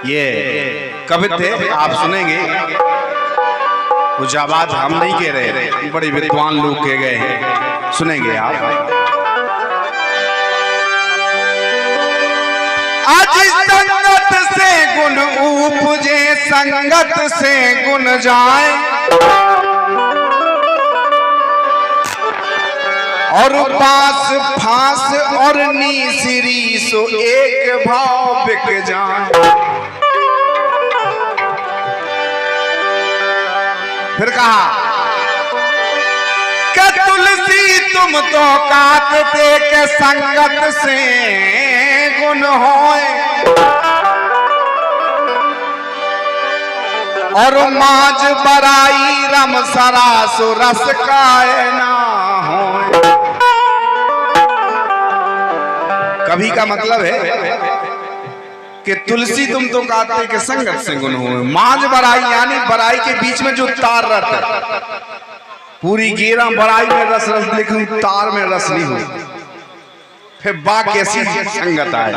ये कवि थे, आप सुनेंगे। कुछ आवाज हम नहीं कह रहे, बड़े विद्वान लोग कह गए हैं, सुनेंगे आप। आज संगत से गुण उपजे, संगत से गुण जाए, और पास फांस और नीसरी सो एक भाव बिक जाए। फिर कहा कि तुलसी तुम तो काटते के संगत से गुण होए, और माज बराई रम सरासो रस काय ना होए। कभी का मतलब है कि तुलसी तुम तो काटते के संगत से गुण हो, मांझ बराई यानी बराई के बीच में जो तार रहता है, पूरी गेरा बराई में रस रस, लेकिन तार में रस नहीं हो, फिर बा कैसी संगत आए।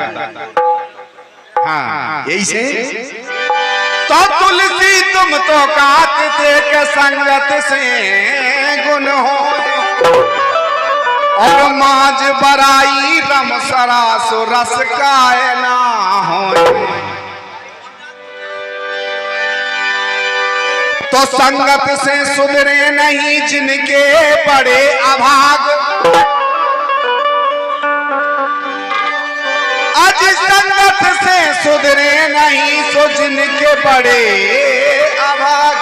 हाँ यही से तो तुलसी तुम तो काटते के संगत से गुण हो, और माज बराई रम सरासो रस काय ना हो। तो संगत से सुधरे नहीं जिनके बड़े अभाग, आज संगत से सुधरे नहीं सो जिनके बड़े अभाग,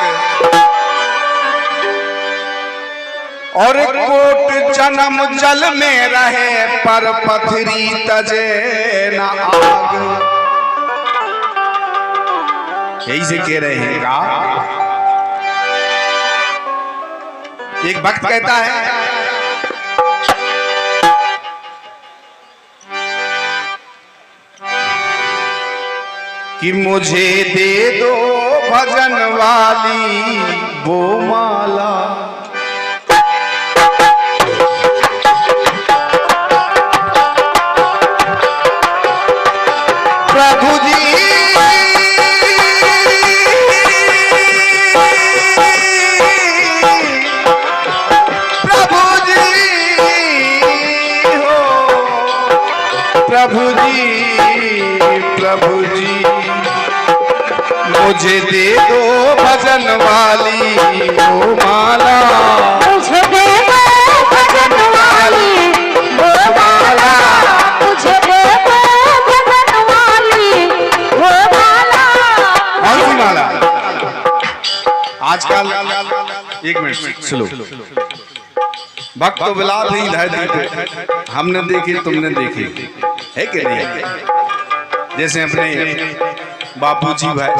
और कोट जन्म जल में रहे पर पथरी तजे न आग। यही से कह रहे हैं का एक भक्त कहता है कि मुझे दे दो भजन वाली वो माला, प्रभु जी प्रभु जी हो, प्रभु जी प्रभु जी मुझे दे दो भजन वाली वो माला, मुझे दे दो भजन वाली वो माला, मुझे दे दो भजन वाली वो माला। कौन सी माला? आजकल एक मिनट सुनो, भक्त तो बिला थे धरती, हमने देखी तुमने देखी है कि नहीं? जैसे अपने बापूजी भाई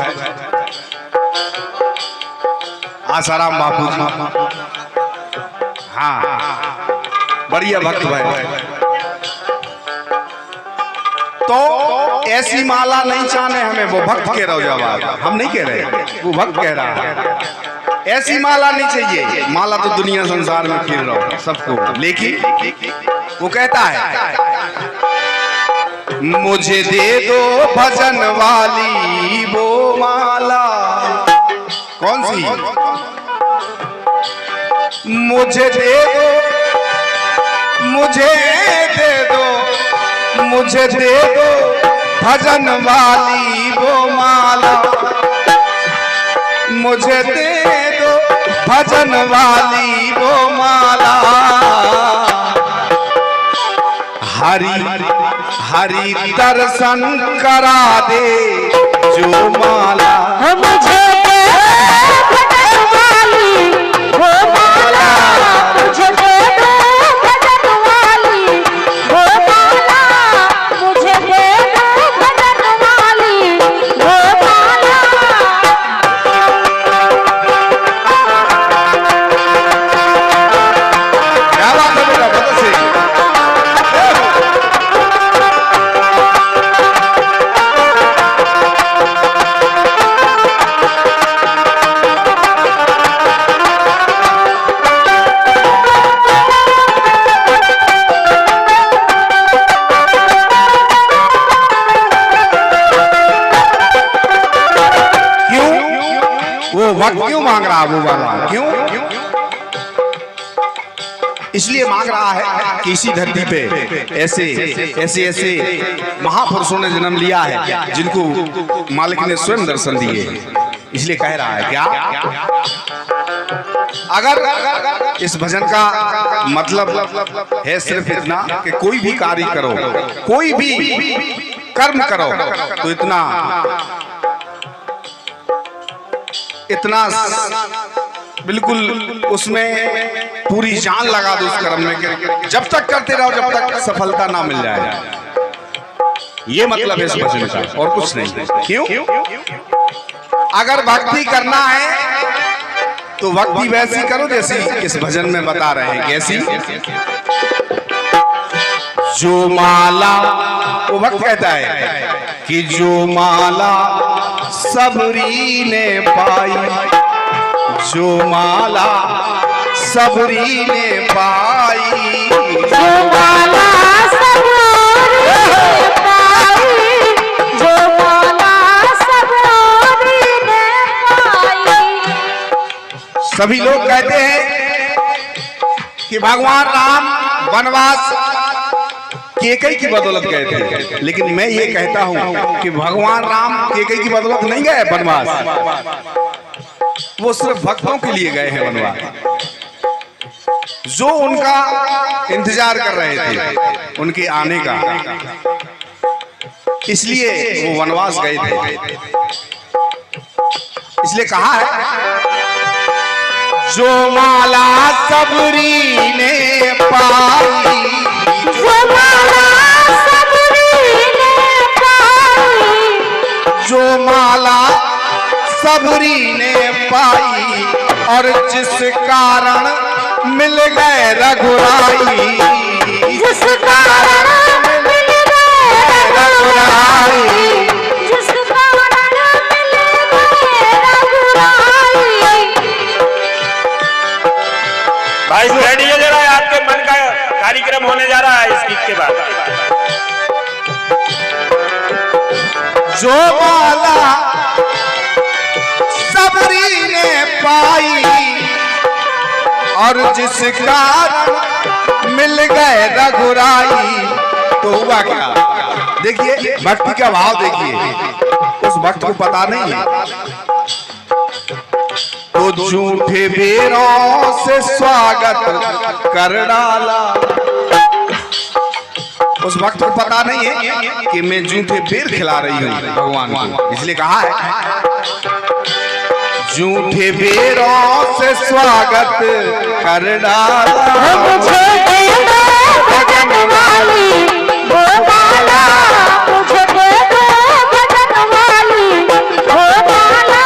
आसाराम बापूजी, हाँ बढ़िया भक्त भाई। तो ऐसी माला नहीं चाहने हमें, वो भक्त कह रहा हो जवाब, हम नहीं कह रहे, वो भक्त कह रहा है। ऐसी माला नहीं चाहिए, माला तो दुनिया संसार में फिर रहा हो सबको, लेकिन वो कहता है मुझे दे दो भजन वाली वो माला। कौन सी? मुझे दे दो, मुझे दे दो, मुझे दे दो भजन वाली वो माला, मुझे दे दो भजन वाली वो माला। हरि हरि दर्शन करा दे जो माला, मुझे दे दो भजन वाली वो माला, मुझे दे दो भजन वाली वो माला, मुझे दे दो भजन वाली वो माला। क्या बात है बेटा, बहुत अच्छी। वक्त क्यों मांग रहा वो वाला, क्यों? इसलिए मांग रहा है कि इसी धरती पे ऐसे ऐसे ऐसे महापुरुषों ने जन्म लिया है जिनको मालिक ने स्वयं दर्शन दिए। इसलिए कह रहा है क्या, अगर इस भजन का मतलब है सिर्फ इतना कि कोई भी कार्य करो, कोई भी कर्म करो, तो इतना बिल्कुल उसमें पूरी जान लगा दो उस कर्म में, जब तक करते रहो जब तक सफलता ना मिल जाए। ये मतलब है इस भजन का, और कुछ नहीं। क्यों? अगर भक्ति करना है तो भक्ति वैसी करो जैसी इस भजन में बता रहे हैं। कैसी? जो माला, वो भक्त कहता है कि जो माला सबरी ने पाई, जो माला सबरी ने पाई, जो माला सबरी ने पाई, जो माला सबरी ने पाई। सभी लोग कहते हैं कि भगवान राम वनवास केकई की बदौलत गए थे, लेकिन मैं ये कहता हूं कि भगवान राम केकई की बदौलत नहीं गए वनवास, वो सिर्फ भक्तों के लिए गए हैं वनवास, जो उनका इंतजार कर रहे थे उनके आने का, इसलिए वो वनवास गए थे। इसलिए कहा है जो माला सबरी ने पाई, जो माला सबरी ने पाई, जो माला सबरी ने पाई, और जिस कारण मिल गए रघुराई, जिस कारण मिल गए रघुराई, जिस कारण मिल गए रघुराई। भाई रेडी है जरा, आपके मन का कार्यक्रम होने जा रहा है इस गीत के बाद। जो माला सबरी ने पाई, और जिस कारण मिल गए रघुराई, तो हुआ क्या? देखिए भक्ति का भाव देखिए, उस भक्त को पता नहीं है तो झूठे बेरों से स्वागत कर डाला। उस भक्त को पता नहीं है कि मैं झूठे बेर खिला रही हूं भगवान को, इसलिए कहा है झूठे बेरों से स्वागत कर डाला। मुझे दे दो भजन वाली वो माला, मुझे दे दो भजन वाली वो माला।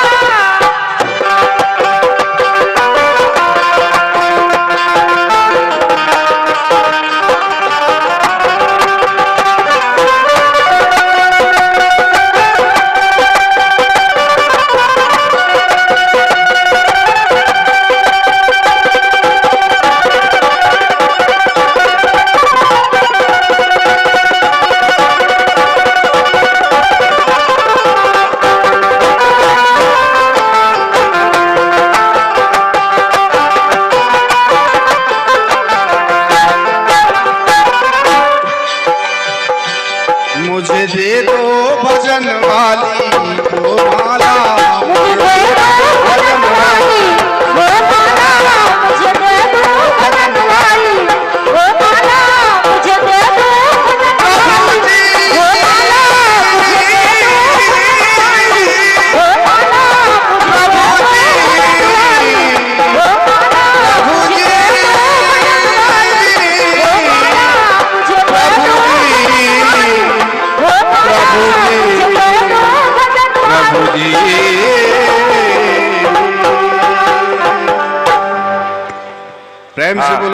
मुझे दे दो भजन वाली वो माला, मुझे दे दो भजन वाली वो माला, मुझे दे दो भजन वाली वो माला, मुझे दे दो भजन वाली वो माला, मुझे दे दो वो माला, मुझे दे दो वो माला, मुझे दे दो प्रभु जी प्रेम से बोलो।